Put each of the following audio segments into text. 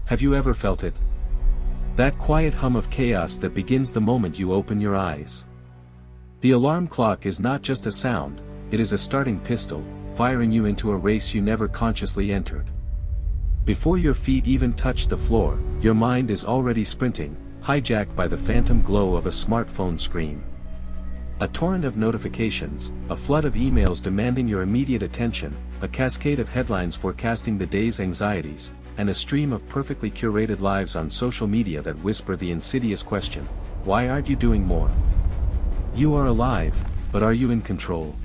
Have you ever felt it? That quiet hum of chaos that begins the moment you open your eyes. The alarm clock is not just a sound, it is a starting pistol, firing you into a race you never consciously entered. Before your feet even touch the floor, your mind is already sprinting, hijacked by the phantom glow of a smartphone screen. A torrent of notifications, a flood of emails demanding your immediate attention, a cascade of headlines forecasting the day's anxieties, and a stream of perfectly curated lives on social media that whisper the insidious question, why aren't you doing more? You are alive, but are you in control?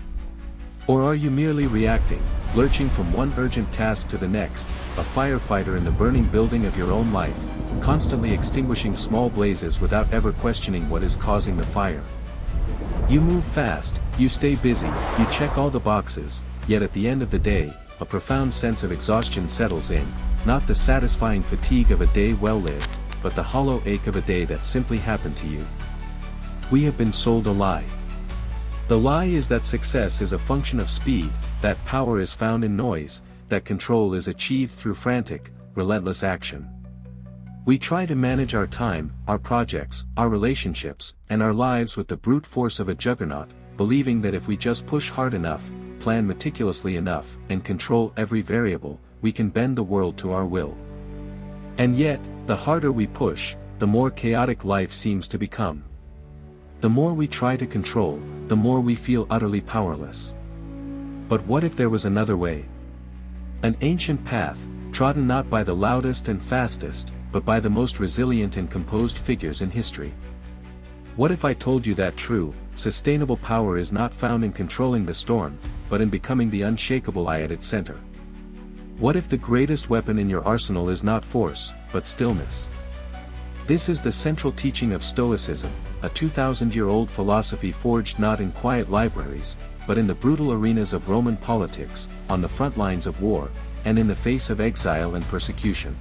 Or are you merely reacting, lurching from one urgent task to the next, a firefighter in the burning building of your own life, constantly extinguishing small blazes without ever questioning what is causing the fire? You move fast, you stay busy, you check all the boxes, yet at the end of the day, a profound sense of exhaustion settles in, not the satisfying fatigue of a day well lived, but the hollow ache of a day that simply happened to you. We have been sold a lie. The lie is that success is a function of speed, that power is found in noise, that control is achieved through frantic, relentless action. We try to manage our time, our projects, our relationships, and our lives with the brute force of a juggernaut, believing that if we just push hard enough, plan meticulously enough, and control every variable, we can bend the world to our will. And yet, the harder we push, the more chaotic life seems to become. The more we try to control, the more we feel utterly powerless. But what if there was another way? An ancient path, trodden not by the loudest and fastest, but by the most resilient and composed figures in history. What if I told you that true, sustainable power is not found in controlling the storm, but in becoming the unshakable eye at its center? What if the greatest weapon in your arsenal is not force, but stillness? This is the central teaching of Stoicism, a 2,000-year-old philosophy forged not in quiet libraries, but in the brutal arenas of Roman politics, on the front lines of war, and in the face of exile and persecution.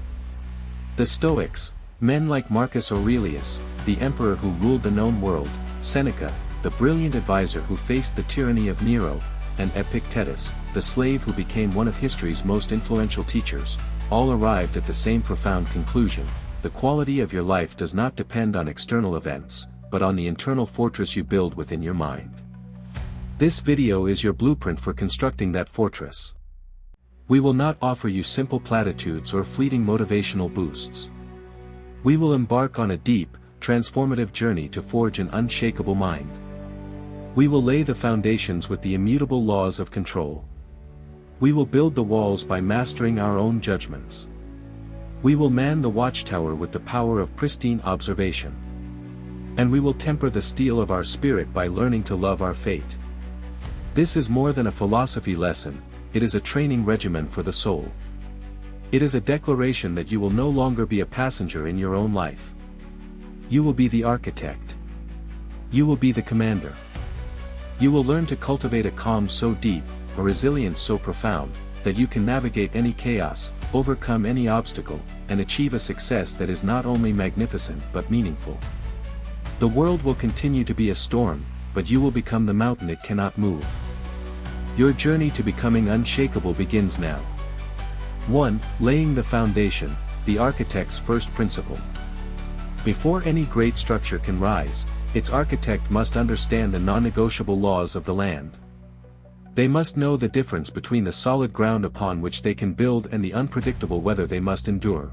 The Stoics, men like Marcus Aurelius, the emperor who ruled the known world, Seneca, the brilliant advisor who faced the tyranny of Nero, and Epictetus, the slave who became one of history's most influential teachers, all arrived at the same profound conclusion: the quality of your life does not depend on external events, but on the internal fortress you build within your mind. This video is your blueprint for constructing that fortress. We will not offer you simple platitudes or fleeting motivational boosts. We will embark on a deep, transformative journey to forge an unshakable mind. We will lay the foundations with the immutable laws of control. We will build the walls by mastering our own judgments. We will man the watchtower with the power of pristine observation. And we will temper the steel of our spirit by learning to love our fate. This is more than a philosophy lesson, it is a training regimen for the soul. It is a declaration that you will no longer be a passenger in your own life. You will be the architect. You will be the commander. You will learn to cultivate a calm so deep, a resilience so profound, that you can navigate any chaos, overcome any obstacle, and achieve a success that is not only magnificent but meaningful. The world will continue to be a storm, but you will become the mountain it cannot move. Your journey to becoming unshakable begins now. 1. Laying the foundation, the architect's first principle. Before any great structure can rise, its architect must understand the non-negotiable laws of the land. They must know the difference between the solid ground upon which they can build and the unpredictable weather they must endure.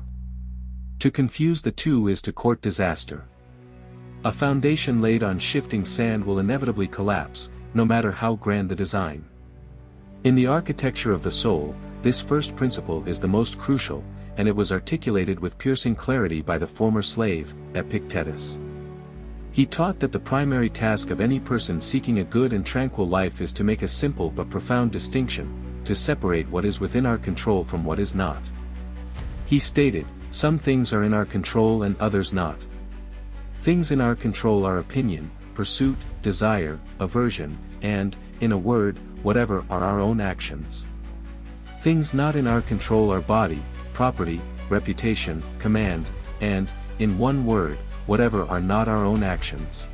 To confuse the two is to court disaster. A foundation laid on shifting sand will inevitably collapse, no matter how grand the design. In the architecture of the soul, this first principle is the most crucial, and it was articulated with piercing clarity by the former slave, Epictetus. He taught that the primary task of any person seeking a good and tranquil life is to make a simple but profound distinction, to separate what is within our control from what is not. He stated, some things are in our control and others not. Things in our control are opinion, pursuit, desire, aversion, and, in a word, whatever are our own actions. Things not in our control are body, property, reputation, command, and, in one word, whatever are not our own actions.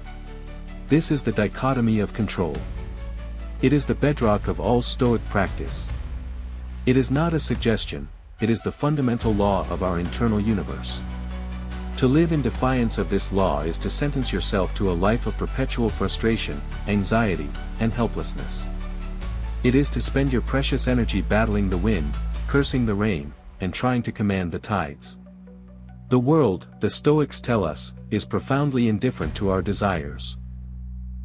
This is the dichotomy of control. It is the bedrock of all Stoic practice. It is not a suggestion, it is the fundamental law of our internal universe. To live in defiance of this law is to sentence yourself to a life of perpetual frustration, anxiety, and helplessness. It is to spend your precious energy battling the wind, cursing the rain, and trying to command the tides. The world, the Stoics tell us, is profoundly indifferent to our desires.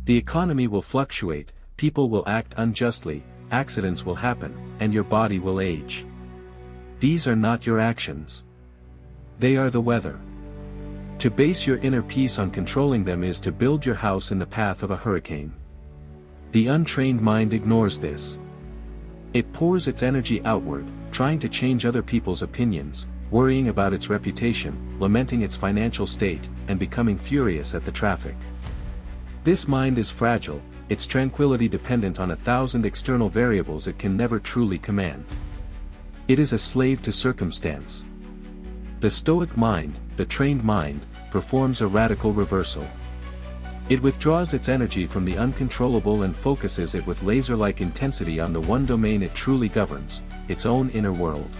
The economy will fluctuate, people will act unjustly, accidents will happen, and your body will age. These are not your actions. They are the weather. To base your inner peace on controlling them is to build your house in the path of a hurricane. The untrained mind ignores this. It pours its energy outward, trying to change other people's opinions, worrying about its reputation, lamenting its financial state, and becoming furious at the traffic. This mind is fragile, its tranquility dependent on 1,000 external variables it can never truly command. It is a slave to circumstance. The Stoic mind, the trained mind, performs a radical reversal. It withdraws its energy from the uncontrollable and focuses it with laser-like intensity on the one domain it truly governs, its own inner world.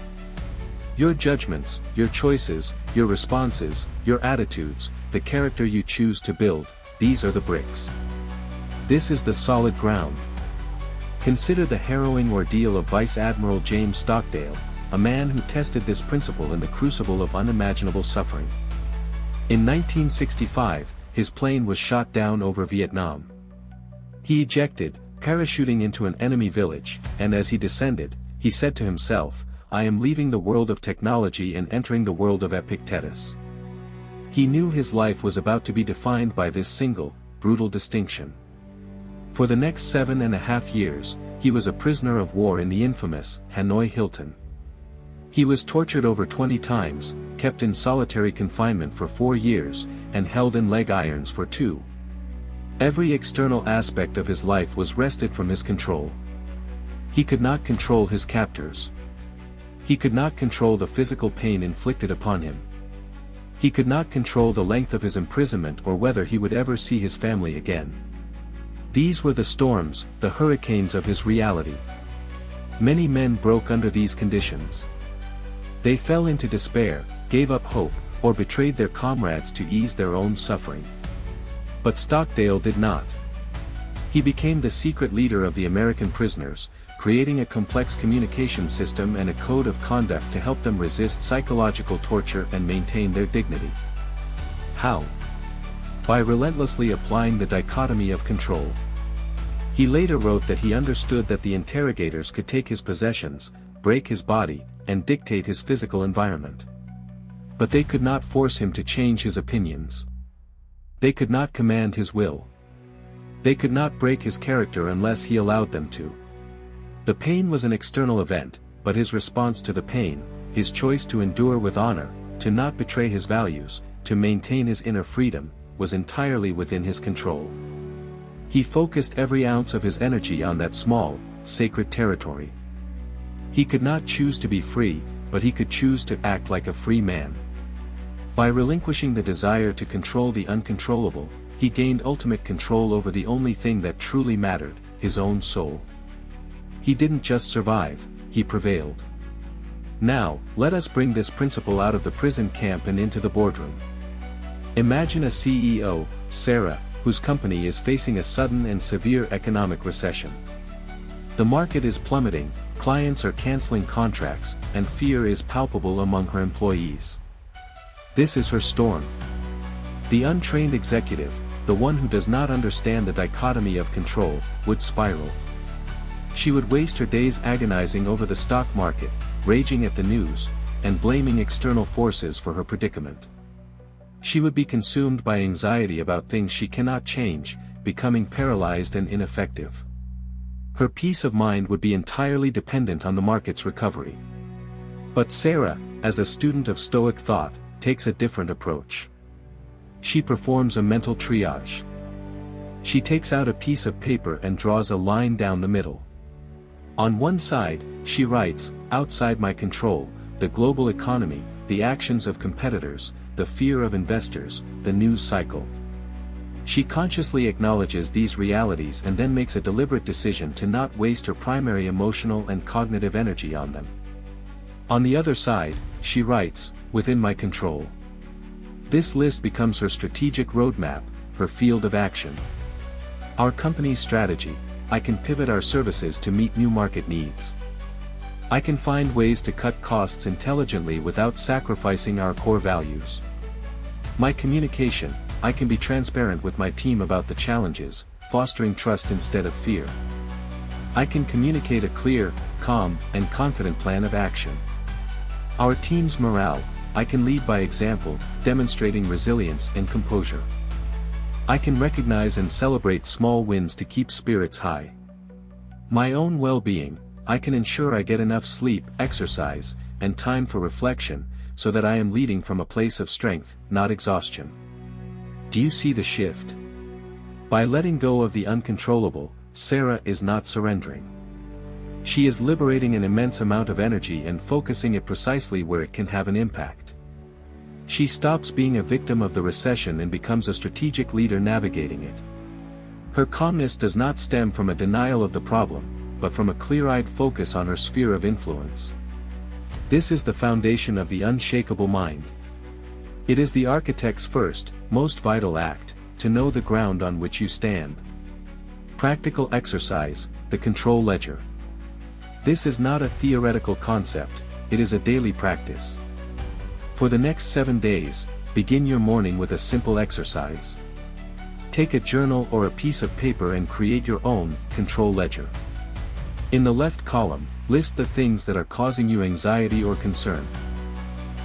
Your judgments, your choices, your responses, your attitudes, the character you choose to build, these are the bricks. This is the solid ground. Consider the harrowing ordeal of Vice Admiral James Stockdale, a man who tested this principle in the crucible of unimaginable suffering. In 1965, his plane was shot down over Vietnam. He ejected, parachuting into an enemy village, and as he descended, he said to himself, "I am leaving the world of technology and entering the world of Epictetus." He knew his life was about to be defined by this single, brutal distinction. For the next 7.5 years, he was a prisoner of war in the infamous Hanoi Hilton. He was tortured over 20 times, kept in solitary confinement for 4 years, and held in leg irons for 2. Every external aspect of his life was wrested from his control. He could not control his captors. He could not control the physical pain inflicted upon him. He could not control the length of his imprisonment or whether he would ever see his family again. These were the storms, the hurricanes of his reality. Many men broke under these conditions. They fell into despair, gave up hope, or betrayed their comrades to ease their own suffering. But Stockdale did not. He became the secret leader of the American prisoners, creating a complex communication system and a code of conduct to help them resist psychological torture and maintain their dignity. How? By relentlessly applying the dichotomy of control. He later wrote that he understood that the interrogators could take his possessions, break his body, and dictate his physical environment. But they could not force him to change his opinions. They could not command his will. They could not break his character unless he allowed them to. The pain was an external event, but his response to the pain, his choice to endure with honor, to not betray his values, to maintain his inner freedom, was entirely within his control. He focused every ounce of his energy on that small, sacred territory. He could not choose to be free, but he could choose to act like a free man. By relinquishing the desire to control the uncontrollable, he gained ultimate control over the only thing that truly mattered, his own soul. He didn't just survive, he prevailed. Now, let us bring this principle out of the prison camp and into the boardroom. Imagine a CEO, Sarah, whose company is facing a sudden and severe economic recession. The market is plummeting, clients are canceling contracts, and fear is palpable among her employees. This is her storm. The untrained executive, the one who does not understand the dichotomy of control, would spiral. She would waste her days agonizing over the stock market, raging at the news, and blaming external forces for her predicament. She would be consumed by anxiety about things she cannot change, becoming paralyzed and ineffective. Her peace of mind would be entirely dependent on the market's recovery. But Sarah, as a student of Stoic thought, takes a different approach. She performs a mental triage. She takes out a piece of paper and draws a line down the middle. On one side, she writes, "Outside my control, the global economy, the actions of competitors, the fear of investors, the news cycle." She consciously acknowledges these realities and then makes a deliberate decision to not waste her primary emotional and cognitive energy on them. On the other side, she writes, within my control. This list becomes her strategic roadmap, her field of action. Our company's strategy: I can pivot our services to meet new market needs. I can find ways to cut costs intelligently without sacrificing our core values. My communication: I can be transparent with my team about the challenges, fostering trust instead of fear. I can communicate a clear, calm, and confident plan of action. Our team's morale: I can lead by example, demonstrating resilience and composure. I can recognize and celebrate small wins to keep spirits high. My own well-being: I can ensure I get enough sleep, exercise, and time for reflection, so that I am leading from a place of strength, not exhaustion. Do you see the shift? By letting go of the uncontrollable, Sarah is not surrendering. She is liberating an immense amount of energy and focusing it precisely where it can have an impact. She stops being a victim of the recession and becomes a strategic leader navigating it. Her calmness does not stem from a denial of the problem, but from a clear-eyed focus on her sphere of influence. This is the foundation of the unshakable mind. It is the architect's first, most vital act, to know the ground on which you stand. Practical exercise: the control ledger. This is not a theoretical concept, it is a daily practice. For the next 7 days, begin your morning with a simple exercise. Take a journal or a piece of paper and create your own control ledger. In the left column, list the things that are causing you anxiety or concern.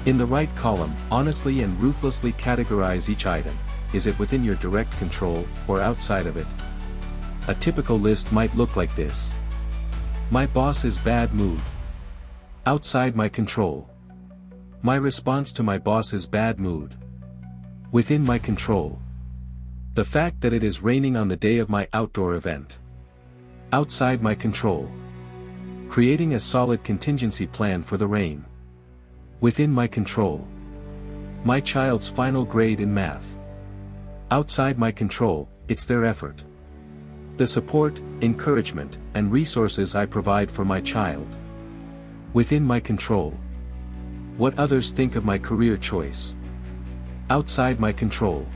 In the right column, honestly and ruthlessly categorize each item: is it within your direct control, or outside of it? A typical list might look like this. My boss's bad mood. Outside my control. My response to my boss's bad mood. Within my control. The fact that it is raining on the day of my outdoor event. Outside my control. Creating a solid contingency plan for the rain. Within my control. My child's final grade in math. Outside my control, it's their effort. The support, encouragement, and resources I provide for my child. Within my control. What others think of my career choice. Outside my control.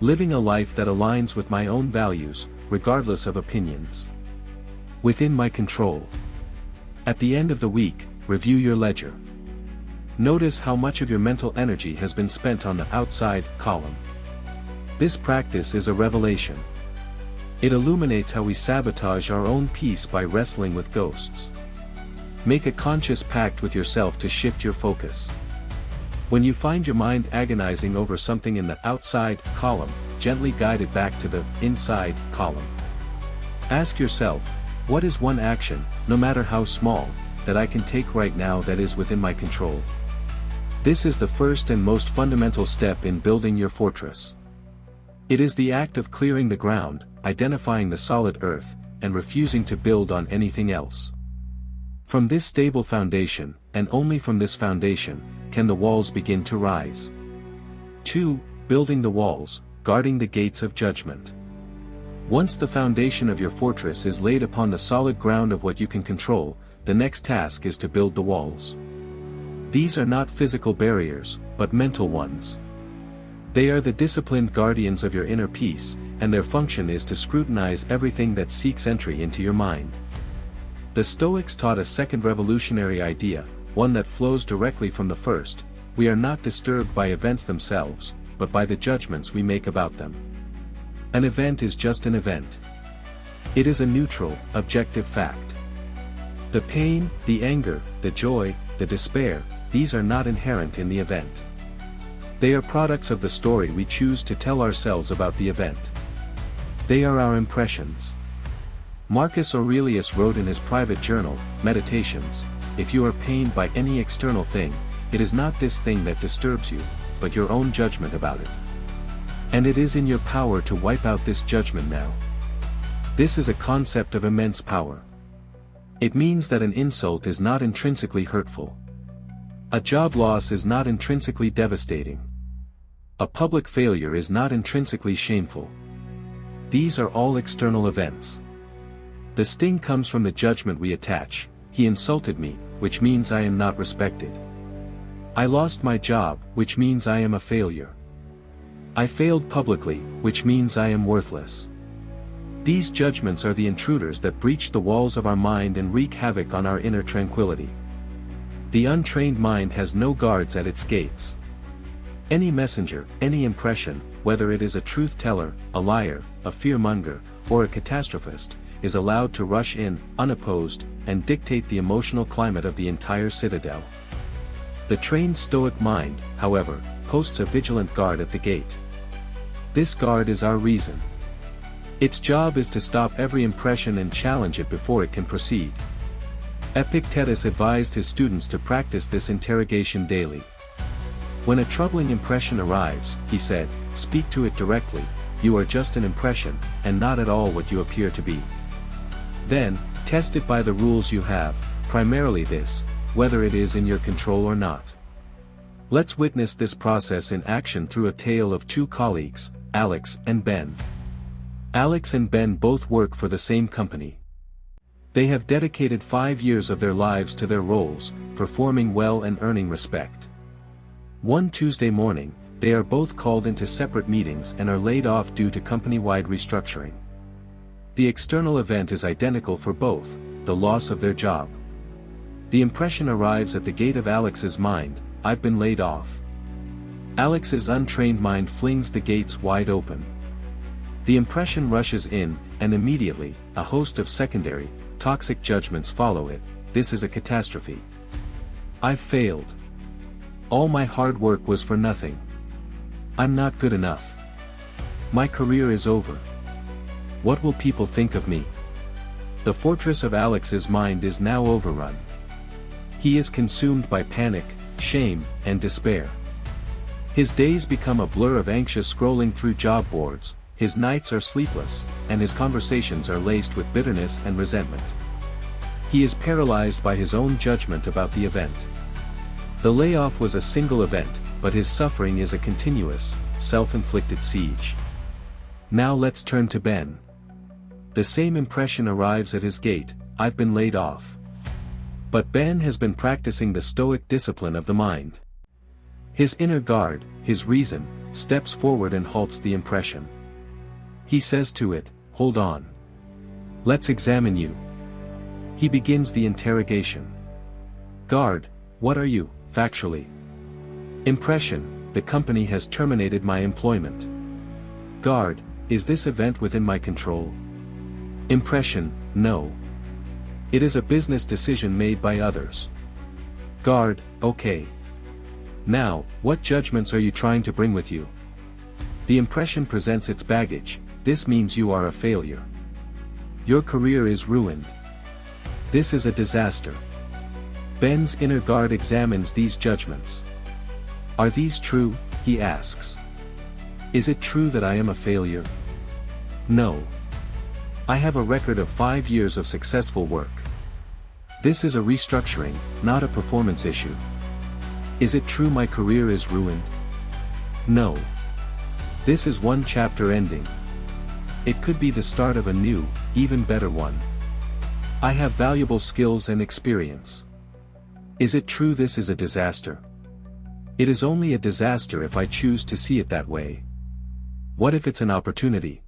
Living a life that aligns with my own values, regardless of opinions. Within my control. At the end of the week, review your ledger. Notice how much of your mental energy has been spent on the outside column. This practice is a revelation. It illuminates how we sabotage our own peace by wrestling with ghosts. Make a conscious pact with yourself to shift your focus. When you find your mind agonizing over something in the outside column, gently guide it back to the inside column. Ask yourself, what is one action, no matter how small, that I can take right now that is within my control? This is the first and most fundamental step in building your fortress. It is the act of clearing the ground, identifying the solid earth, and refusing to build on anything else. From this stable foundation, and only from this foundation, can the walls begin to rise. 2. Building the walls, guarding the gates of judgment. Once the foundation of your fortress is laid upon the solid ground of what you can control, the next task is to build the walls. These are not physical barriers, but mental ones. They are the disciplined guardians of your inner peace, and their function is to scrutinize everything that seeks entry into your mind. The Stoics taught a second revolutionary idea, one that flows directly from the first: we are not disturbed by events themselves, but by the judgments we make about them. An event is just an event. It is a neutral, objective fact. The pain, the anger, the joy, the despair, these are not inherent in the event. They are products of the story we choose to tell ourselves about the event. They are our impressions. Marcus Aurelius wrote in his private journal, Meditations, "If you are pained by any external thing, it is not this thing that disturbs you, but your own judgment about it. And it is in your power to wipe out this judgment now." This is a concept of immense power. It means that an insult is not intrinsically hurtful. A job loss is not intrinsically devastating. A public failure is not intrinsically shameful. These are all external events. The sting comes from the judgment we attach. He insulted me, which means I am not respected. I lost my job, which means I am a failure. I failed publicly, which means I am worthless. These judgments are the intruders that breach the walls of our mind and wreak havoc on our inner tranquility. The untrained mind has no guards at its gates. Any messenger, any impression, whether it is a truth-teller, a liar, a fear-monger, or a catastrophist, is allowed to rush in, unopposed, and dictate the emotional climate of the entire citadel. The trained Stoic mind, however, posts a vigilant guard at the gate. This guard is our reason. Its job is to stop every impression and challenge it before it can proceed. Epictetus advised his students to practice this interrogation daily. When a troubling impression arrives, he said, speak to it directly, you are just an impression, and not at all what you appear to be. Then, test it by the rules you have, primarily this, whether it is in your control or not. Let's witness this process in action through a tale of two colleagues, Alex and Ben. Alex and Ben both work for the same company. They have dedicated 5 years of their lives to their roles, performing well and earning respect. One Tuesday morning, they are both called into separate meetings and are laid off due to company-wide restructuring. The external event is identical for both, the loss of their job. The impression arrives at the gate of Alex's mind, I've been laid off. Alex's untrained mind flings the gates wide open. The impression rushes in, and immediately, a host of secondary, toxic judgments follow it, this is a catastrophe. I've failed. All my hard work was for nothing. I'm not good enough. My career is over. What will people think of me? The fortress of Alex's mind is now overrun. He is consumed by panic, shame, and despair. His days become a blur of anxious scrolling through job boards, his nights are sleepless, and his conversations are laced with bitterness and resentment. He is paralyzed by his own judgment about the event. The layoff was a single event, but his suffering is a continuous, self-inflicted siege. Now let's turn to Ben. The same impression arrives at his gate, I've been laid off. But Ben has been practicing the Stoic discipline of the mind. His inner guard, his reason, steps forward and halts the impression. He says to it, hold on. Let's examine you. He begins the interrogation. Guard, what are you, factually? Impression, the company has terminated my employment. Guard, is this event within my control? Impression, no. It is a business decision made by others. Guard, okay. Now, what judgments are you trying to bring with you? The impression presents its baggage, this means you are a failure. Your career is ruined. This is a disaster. Ben's inner guard examines these judgments. Are these true? He asks. Is it true that I am a failure? No. I have a record of 5 years of successful work. This is a restructuring, not a performance issue. Is it true my career is ruined? No. This is one chapter ending. It could be the start of a new, even better one. I have valuable skills and experience. Is it true this is a disaster? It is only a disaster if I choose to see it that way. What if it's an opportunity?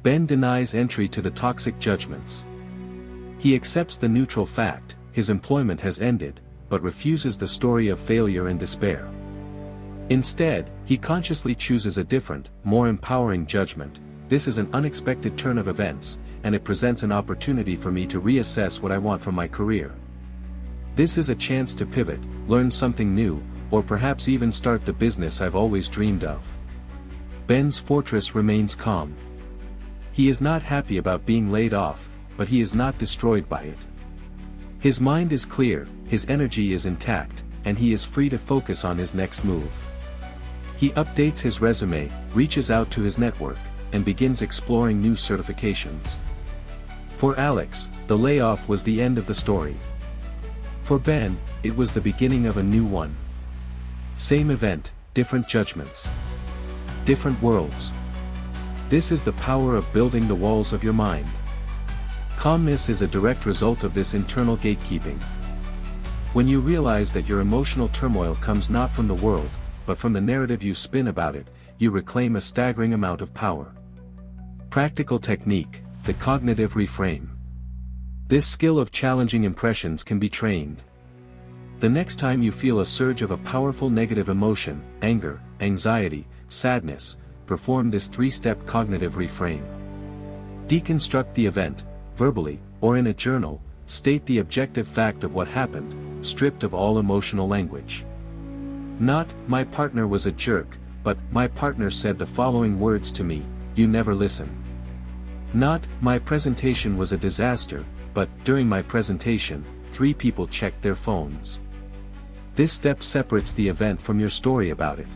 Ben denies entry to the toxic judgments. He accepts the neutral fact, his employment has ended, but refuses the story of failure and despair. Instead, he consciously chooses a different, more empowering judgment. This is an unexpected turn of events, and it presents an opportunity for me to reassess what I want from my career. This is a chance to pivot, learn something new, or perhaps even start the business I've always dreamed of. Ben's fortress remains calm. He is not happy about being laid off, but he is not destroyed by it. His mind is clear, his energy is intact, and he is free to focus on his next move. He updates his resume, reaches out to his network, and begins exploring new certifications. For Alex, the layoff was the end of the story. For Ben, it was the beginning of a new one. Same event, different judgments. Different worlds. This is the power of building the walls of your mind. Calmness is a direct result of this internal gatekeeping. When you realize that your emotional turmoil comes not from the world, but from the narrative you spin about it, you reclaim a staggering amount of power. Practical technique, the cognitive reframe. This skill of challenging impressions can be trained. The next time you feel a surge of a powerful negative emotion, anger, anxiety, sadness, perform this 3-step cognitive reframe. Deconstruct the event, verbally, or in a journal, state the objective fact of what happened, stripped of all emotional language. Not, my partner was a jerk, but, my partner said the following words to me, you never listen. Not, my presentation was a disaster, but, during my presentation, 3 people checked their phones. This step separates the event from your story about it.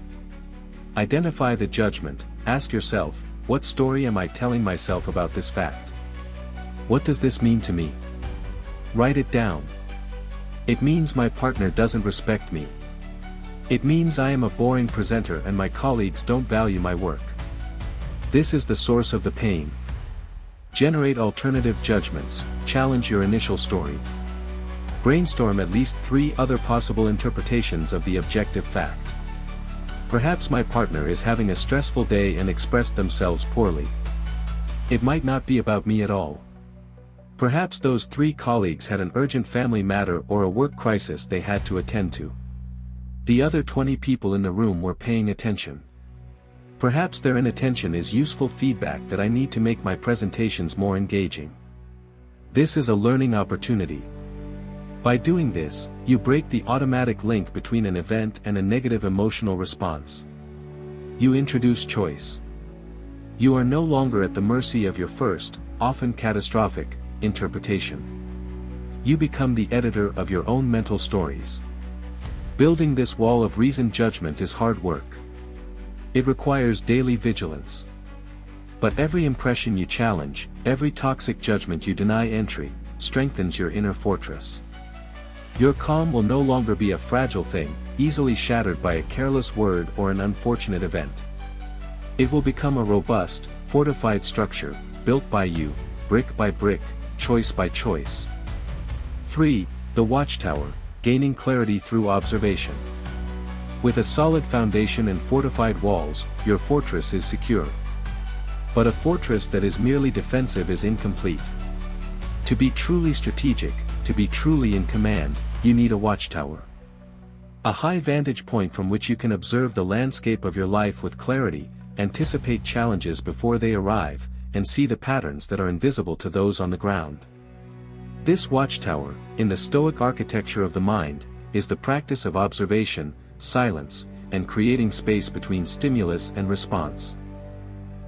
Identify the judgment, ask yourself, what story am I telling myself about this fact? What does this mean to me? Write it down. It means my partner doesn't respect me. It means I am a boring presenter and my colleagues don't value my work. This is the source of the pain. Generate alternative judgments, challenge your initial story. Brainstorm at least 3 other possible interpretations of the objective fact. Perhaps my partner is having a stressful day and expressed themselves poorly. It might not be about me at all. Perhaps those 3 colleagues had an urgent family matter or a work crisis they had to attend to. The other 20 people in the room were paying attention. Perhaps their inattention is useful feedback that I need to make my presentations more engaging. This is a learning opportunity. By doing this, you break the automatic link between an event and a negative emotional response. You introduce choice. You are no longer at the mercy of your first, often catastrophic, interpretation. You become the editor of your own mental stories. Building this wall of reasoned judgment is hard work. It requires daily vigilance. But every impression you challenge, every toxic judgment you deny entry, strengthens your inner fortress. Your calm will no longer be a fragile thing, easily shattered by a careless word or an unfortunate event. It will become a robust, fortified structure, built by you, brick by brick, choice by choice. 3. The Watchtower, gaining clarity through observation. With a solid foundation and fortified walls, your fortress is secure. But a fortress that is merely defensive is incomplete. To be truly strategic, to be truly in command, you need a watchtower. A high vantage point from which you can observe the landscape of your life with clarity, anticipate challenges before they arrive, and see the patterns that are invisible to those on the ground. This watchtower, in the Stoic architecture of the mind, is the practice of observation, silence, and creating space between stimulus and response.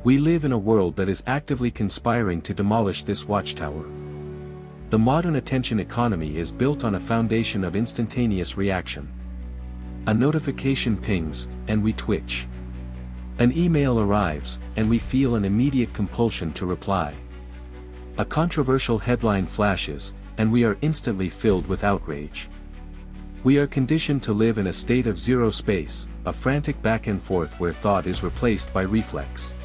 We live in a world that is actively conspiring to demolish this watchtower. The modern attention economy is built on a foundation of instantaneous reaction. A notification pings, and we twitch. An email arrives, and we feel an immediate compulsion to reply. A controversial headline flashes, and we are instantly filled with outrage. We are conditioned to live in a state of zero space, a frantic back and forth where thought is replaced by reflex.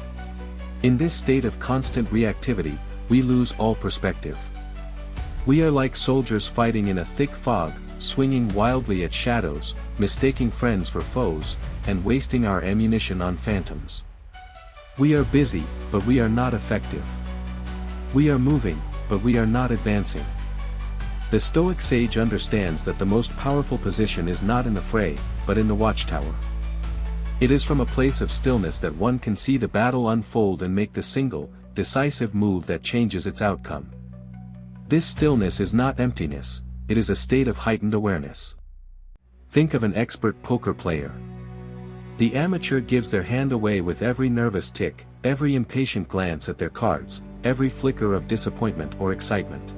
In this state of constant reactivity, we lose all perspective. We are like soldiers fighting in a thick fog, swinging wildly at shadows, mistaking friends for foes, and wasting our ammunition on phantoms. We are busy, but we are not effective. We are moving, but we are not advancing. The Stoic sage understands that the most powerful position is not in the fray, but in the watchtower. It is from a place of stillness that one can see the battle unfold and make the single, decisive move that changes its outcome. This stillness is not emptiness, it is a state of heightened awareness. Think of an expert poker player. The amateur gives their hand away with every nervous tick, every impatient glance at their cards, every flicker of disappointment or excitement.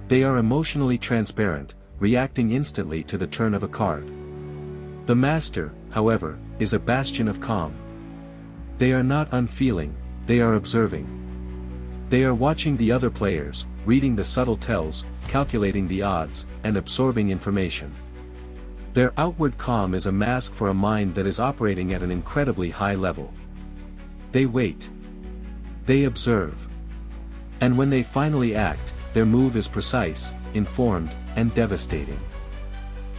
They are emotionally transparent, reacting instantly to the turn of a card. The master, however, is a bastion of calm. They are not unfeeling, they are observing. They are watching the other players, reading the subtle tells, calculating the odds, and absorbing information. Their outward calm is a mask for a mind that is operating at an incredibly high level. They wait. They observe. And when they finally act, their move is precise, informed, and devastating.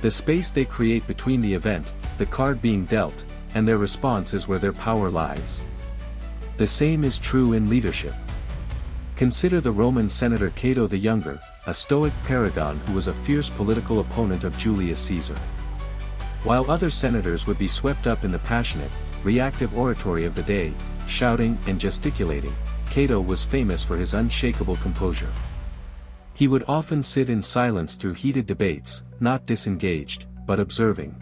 The space they create between the event, the card being dealt, and their response is where their power lies. The same is true in leadership. Consider the Roman senator Cato the Younger, a Stoic paragon who was a fierce political opponent of Julius Caesar. While other senators would be swept up in the passionate, reactive oratory of the day, shouting and gesticulating, Cato was famous for his unshakable composure. He would often sit in silence through heated debates, not disengaged, but observing.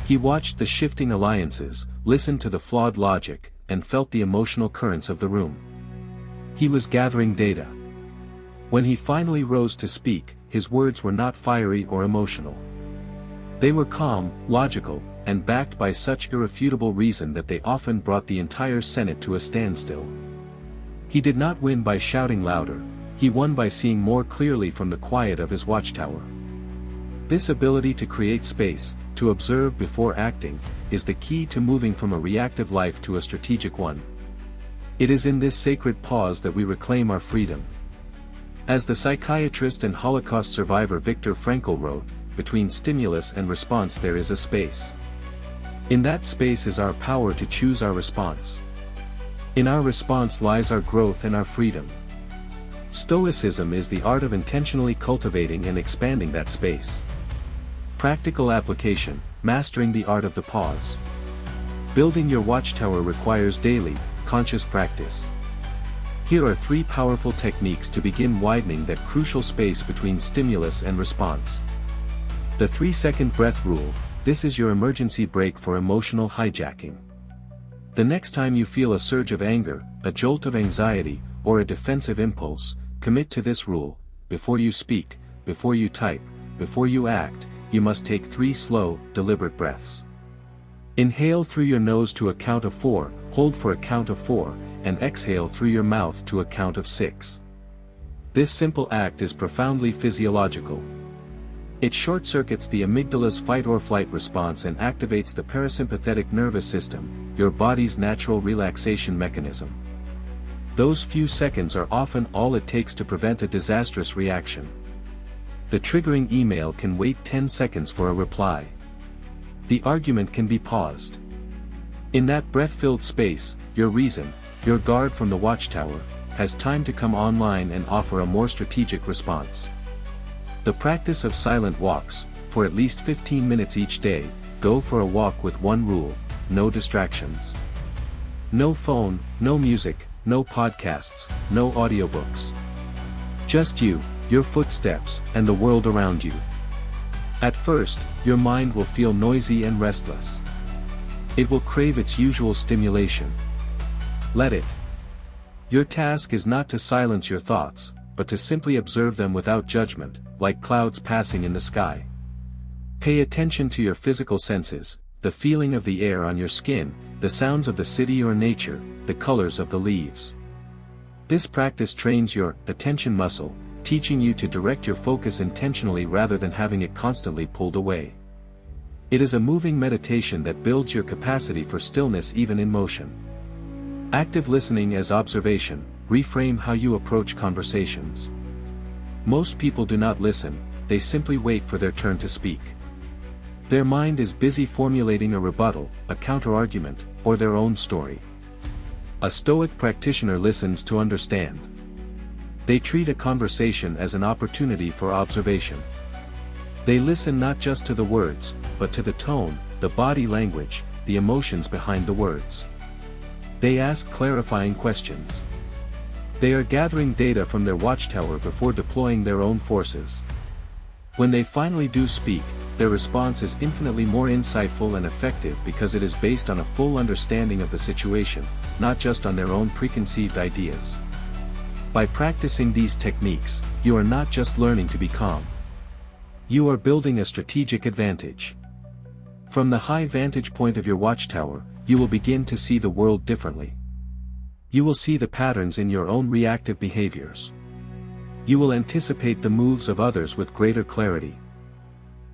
He watched the shifting alliances, listened to the flawed logic, and felt the emotional currents of the room. He was gathering data. When he finally rose to speak, his words were not fiery or emotional. They were calm, logical, and backed by such irrefutable reason that they often brought the entire Senate to a standstill. He did not win by shouting louder, he won by seeing more clearly from the quiet of his watchtower. This ability to create space, to observe before acting, is the key to moving from a reactive life to a strategic one. It is in this sacred pause that we reclaim our freedom. As the psychiatrist and Holocaust survivor Viktor Frankl wrote, between stimulus and response there is a space. In that space is our power to choose our response. In our response lies our growth and our freedom. Stoicism is the art of intentionally cultivating and expanding that space. Practical application, mastering the art of the pause. Building your watchtower requires daily, conscious practice. Here are 3 powerful techniques to begin widening that crucial space between stimulus and response. The 3-second breath rule: this is your emergency brake for emotional hijacking. The next time you feel a surge of anger, a jolt of anxiety, or a defensive impulse, commit to this rule: before you speak, before you type, before you act, you must take 3 slow, deliberate breaths. Inhale through your nose to a count of 4, hold for a count of 4, and exhale through your mouth to a count of 6. This simple act is profoundly physiological. It short-circuits the amygdala's fight-or-flight response and activates the parasympathetic nervous system, your body's natural relaxation mechanism. Those few seconds are often all it takes to prevent a disastrous reaction. The triggering email can wait 10 seconds for a reply. The argument can be paused. In that breath-filled space, your reason, your guard from the watchtower, has time to come online and offer a more strategic response. The practice of silent walks: for at least 15 minutes each day, go for a walk with one rule: no distractions. No phone, no music, no podcasts, no audiobooks. Just you, your footsteps, and the world around you. At first, your mind will feel noisy and restless. It will crave its usual stimulation. Let it. Your task is not to silence your thoughts, but to simply observe them without judgment, like clouds passing in the sky. Pay attention to your physical senses, the feeling of the air on your skin, the sounds of the city or nature, the colors of the leaves. This practice trains your attention muscle, teaching you to direct your focus intentionally rather than having it constantly pulled away. It is a moving meditation that builds your capacity for stillness even in motion. Active listening as observation: reframe how you approach conversations. Most people do not listen, they simply wait for their turn to speak. Their mind is busy formulating a rebuttal, a counter-argument, or their own story. A Stoic practitioner listens to understand. They treat a conversation as an opportunity for observation. They listen not just to the words, but to the tone, the body language, the emotions behind the words. They ask clarifying questions. They are gathering data from their watchtower before deploying their own forces. When they finally do speak, their response is infinitely more insightful and effective because it is based on a full understanding of the situation, not just on their own preconceived ideas. By practicing these techniques, you are not just learning to be calm. You are building a strategic advantage. From the high vantage point of your watchtower, you will begin to see the world differently. You will see the patterns in your own reactive behaviors. You will anticipate the moves of others with greater clarity.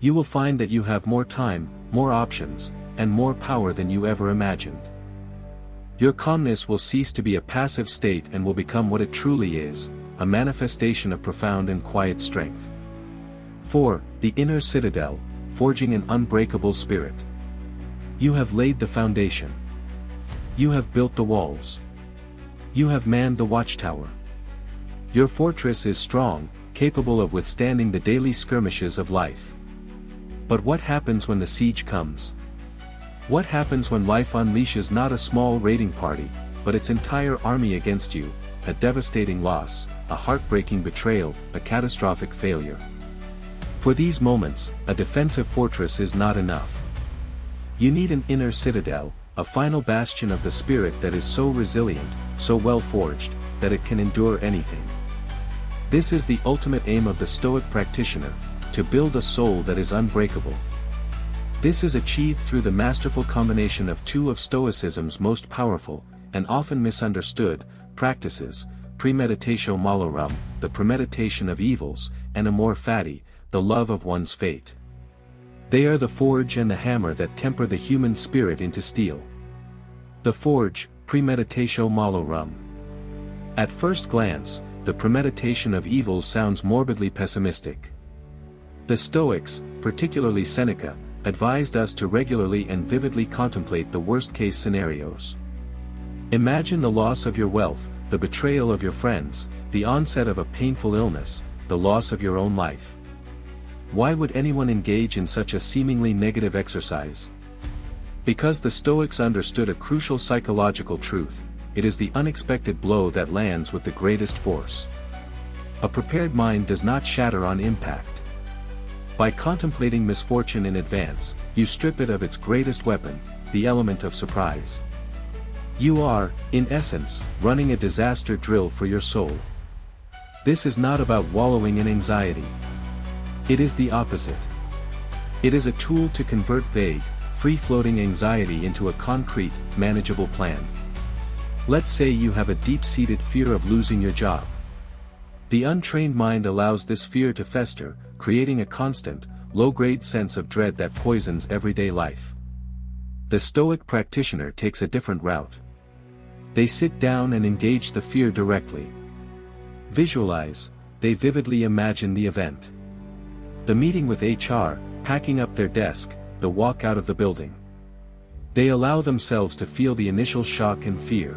You will find that you have more time, more options, and more power than you ever imagined. Your calmness will cease to be a passive state and will become what it truly is, a manifestation of profound and quiet strength. 4. The inner citadel: forging an unbreakable spirit. You have laid the foundation. You have built the walls. You have manned the watchtower. Your fortress is strong, capable of withstanding the daily skirmishes of life. But what happens when the siege comes? What happens when life unleashes not a small raiding party, but its entire army against you, a devastating loss, a heartbreaking betrayal, a catastrophic failure? For these moments, a defensive fortress is not enough. You need an inner citadel, a final bastion of the spirit that is so resilient, so well forged, that it can endure anything. This is the ultimate aim of the Stoic practitioner, to build a soul that is unbreakable. This is achieved through the masterful combination of two of Stoicism's most powerful, and often misunderstood, practices, premeditatio malorum, the premeditation of evils, and amor fati, the love of one's fate. They are the forge and the hammer that temper the human spirit into steel. The forge, premeditatio malorum. At first glance, the premeditation of evils sounds morbidly pessimistic. The Stoics, particularly Seneca, advised us to regularly and vividly contemplate the worst-case scenarios. Imagine the loss of your wealth, the betrayal of your friends, the onset of a painful illness, the loss of your own life. Why would anyone engage in such a seemingly negative exercise? Because the Stoics understood a crucial psychological truth: it is the unexpected blow that lands with the greatest force. A prepared mind does not shatter on impact. By contemplating misfortune in advance, you strip it of its greatest weapon, the element of surprise. You are, in essence, running a disaster drill for your soul. This is not about wallowing in anxiety. It is the opposite. It is a tool to convert vague, free-floating anxiety into a concrete, manageable plan. Let's say you have a deep-seated fear of losing your job. The untrained mind allows this fear to fester, creating a constant, low-grade sense of dread that poisons everyday life. The Stoic practitioner takes a different route. They sit down and engage the fear directly. Visualize, they vividly imagine the event. The meeting with HR, packing up their desk, the walk out of the building. They allow themselves to feel the initial shock and fear.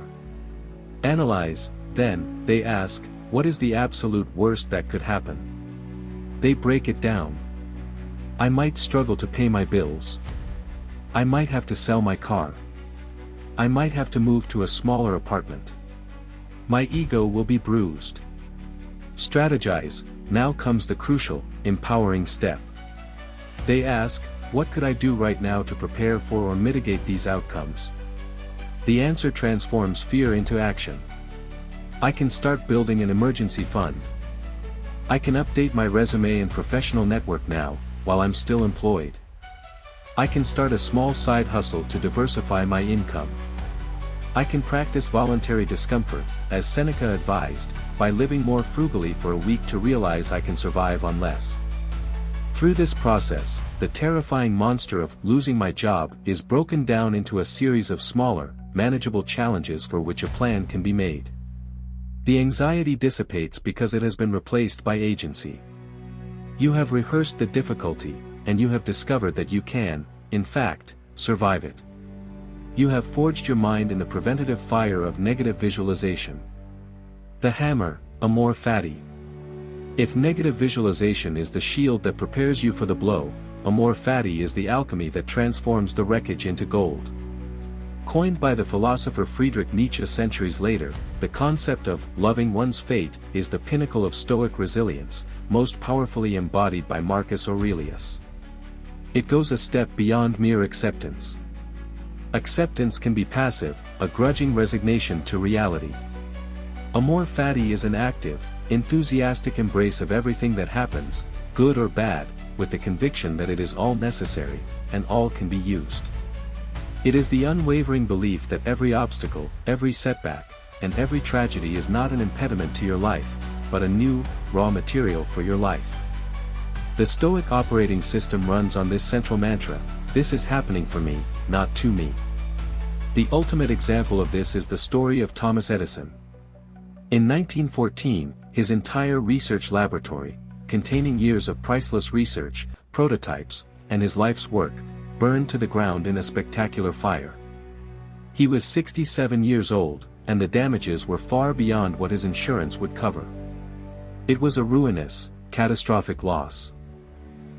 Analyze, then, they ask, what is the absolute worst that could happen? They break it down. I might struggle to pay my bills. I might have to sell my car. I might have to move to a smaller apartment. My ego will be bruised. Strategize, now comes the crucial, empowering step. They ask, what could I do right now to prepare for or mitigate these outcomes? The answer transforms fear into action. I can start building an emergency fund. I can update my resume and professional network now, while I'm still employed. I can start a small side hustle to diversify my income. I can practice voluntary discomfort, as Seneca advised, by living more frugally for a week to realize I can survive on less. Through this process, the terrifying monster of losing my job is broken down into a series of smaller, manageable challenges for which a plan can be made. The anxiety dissipates because it has been replaced by agency. You have rehearsed the difficulty, and you have discovered that you can, in fact, survive it. You have forged your mind in the preventative fire of negative visualization. The hammer, amor fati. If negative visualization is the shield that prepares you for the blow, amor fati is the alchemy that transforms the wreckage into gold. Coined by the philosopher Friedrich Nietzsche centuries later, the concept of loving one's fate is the pinnacle of Stoic resilience, most powerfully embodied by Marcus Aurelius. It goes a step beyond mere acceptance. Acceptance can be passive, a grudging resignation to reality. Amor fati is an active, enthusiastic embrace of everything that happens, good or bad, with the conviction that it is all necessary, and all can be used. It is the unwavering belief that every obstacle, every setback, and every tragedy is not an impediment to your life, but a new, raw material for your life. The Stoic operating system runs on this central mantra: this is happening for me, not to me. The ultimate example of this is the story of Thomas Edison. In 1914, his entire research laboratory, containing years of priceless research, prototypes, and his life's work, burned to the ground in a spectacular fire. He was 67 years old, and the damages were far beyond what his insurance would cover. It was a ruinous, catastrophic loss.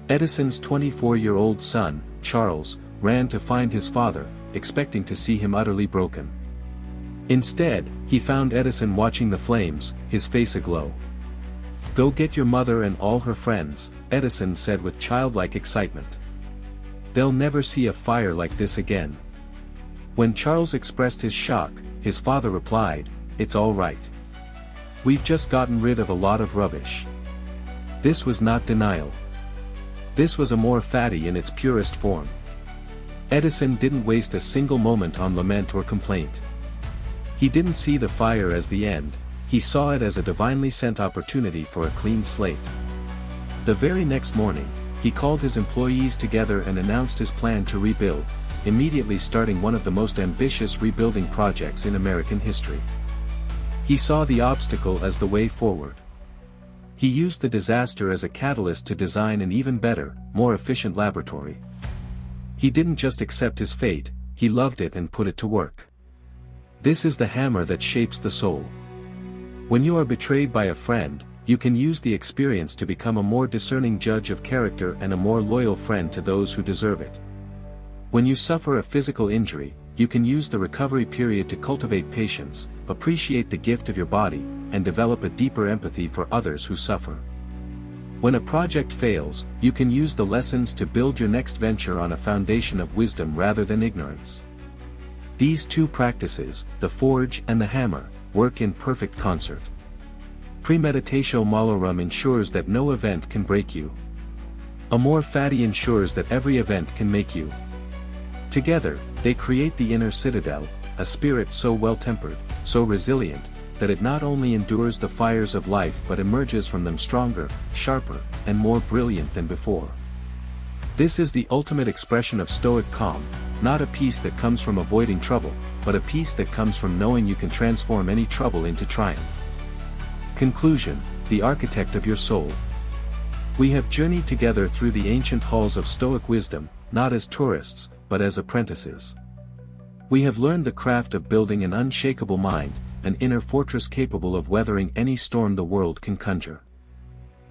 Edison's 24-year-old son, Charles, ran to find his father, expecting to see him utterly broken. Instead, he found Edison watching the flames, his face aglow. "Go get your mother and all her friends," Edison said with childlike excitement. "They'll never see a fire like this again." When Charles expressed his shock, his father replied, "It's all right. We've just gotten rid of a lot of rubbish." This was not denial. This was amor fati in its purest form. Edison didn't waste a single moment on lament or complaint. He didn't see the fire as the end, he saw it as a divinely sent opportunity for a clean slate. The very next morning, he called his employees together and announced his plan to rebuild, immediately starting one of the most ambitious rebuilding projects in American history. He saw the obstacle as the way forward. He used the disaster as a catalyst to design an even better, more efficient laboratory. He didn't just accept his fate, he loved it and put it to work. This is the hammer that shapes the soul. When you are betrayed by a friend, you can use the experience to become a more discerning judge of character and a more loyal friend to those who deserve it. When you suffer a physical injury, you can use the recovery period to cultivate patience, appreciate the gift of your body, and develop a deeper empathy for others who suffer. When a project fails, you can use the lessons to build your next venture on a foundation of wisdom rather than ignorance. These two practices, the forge and the hammer, work in perfect concert. Premeditatio malorum ensures that no event can break you. Amor fati ensures that every event can make you. Together, they create the inner citadel, a spirit so well-tempered, so resilient, that it not only endures the fires of life but emerges from them stronger, sharper, and more brilliant than before. This is the ultimate expression of Stoic calm, not a peace that comes from avoiding trouble, but a peace that comes from knowing you can transform any trouble into triumph. Conclusion: the architect of your soul. We have journeyed together through the ancient halls of Stoic wisdom, not as tourists, but as apprentices. We have learned the craft of building an unshakable mind, an inner fortress capable of weathering any storm the world can conjure.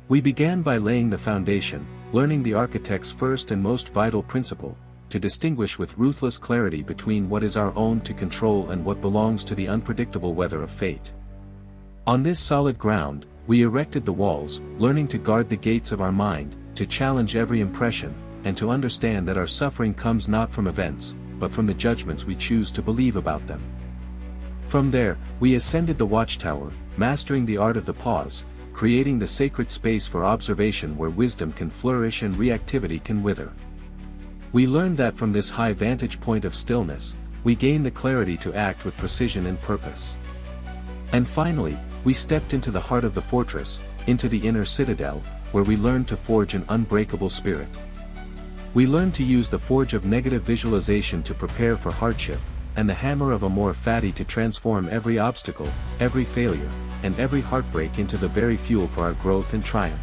We began by laying the foundation, learning the architect's first and most vital principle, to distinguish with ruthless clarity between what is our own to control and what belongs to the unpredictable weather of fate. On this solid ground, we erected the walls, learning to guard the gates of our mind, to challenge every impression, and to understand that our suffering comes not from events, but from the judgments we choose to believe about them. From there, we ascended the watchtower, mastering the art of the pause, creating the sacred space for observation where wisdom can flourish and reactivity can wither. We learned that from this high vantage point of stillness, we gain the clarity to act with precision and purpose. And finally, we stepped into the heart of the fortress, into the inner citadel, where we learned to forge an unbreakable spirit. We learned to use the forge of negative visualization to prepare for hardship, and the hammer of amor fati to transform every obstacle, every failure, and every heartbreak into the very fuel for our growth and triumph.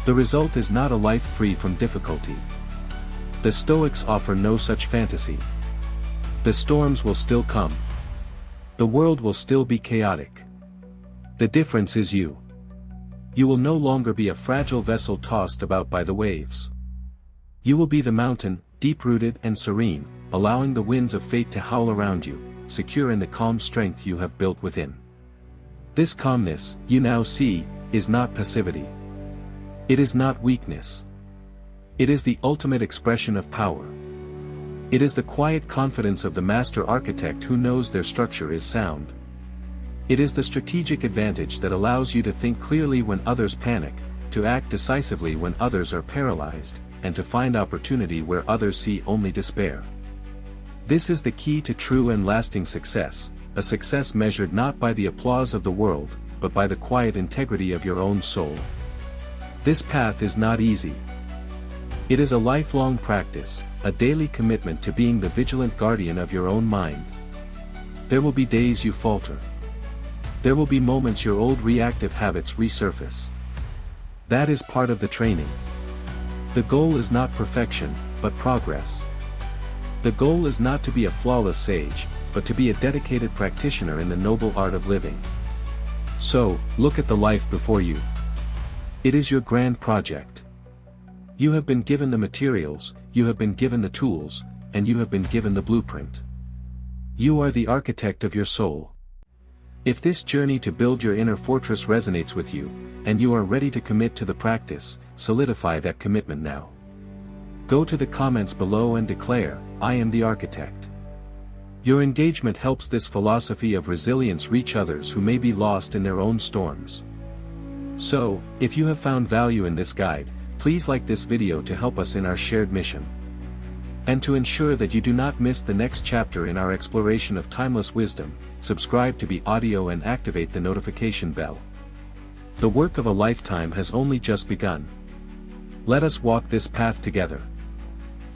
The result is not a life free from difficulty. The Stoics offer no such fantasy. The storms will still come. The world will still be chaotic. The difference is you. You will no longer be a fragile vessel tossed about by the waves. You will be the mountain, deep-rooted and serene, allowing the winds of fate to howl around you, secure in the calm strength you have built within. This calmness, you now see, is not passivity. It is not weakness. It is the ultimate expression of power. It is the quiet confidence of the master architect who knows their structure is sound. It is the strategic advantage that allows you to think clearly when others panic, to act decisively when others are paralyzed, and to find opportunity where others see only despair. This is the key to true and lasting success, a success measured not by the applause of the world, but by the quiet integrity of your own soul. This path is not easy. It is a lifelong practice, a daily commitment to being the vigilant guardian of your own mind. There will be days you falter. There will be moments your old reactive habits resurface. That is part of the training. The goal is not perfection, but progress. The goal is not to be a flawless sage, but to be a dedicated practitioner in the noble art of living. So, look at the life before you. It is your grand project. You have been given the materials, you have been given the tools, and you have been given the blueprint. You are the architect of your soul. If this journey to build your inner fortress resonates with you, and you are ready to commit to the practice, solidify that commitment now. Go to the comments below and declare, "I am the architect." Your engagement helps this philosophy of resilience reach others who may be lost in their own storms. So, if you have found value in this guide, please like this video to help us in our shared mission. And to ensure that you do not miss the next chapter in our exploration of timeless wisdom, subscribe to BAudio and activate the notification bell. The work of a lifetime has only just begun. Let us walk this path together.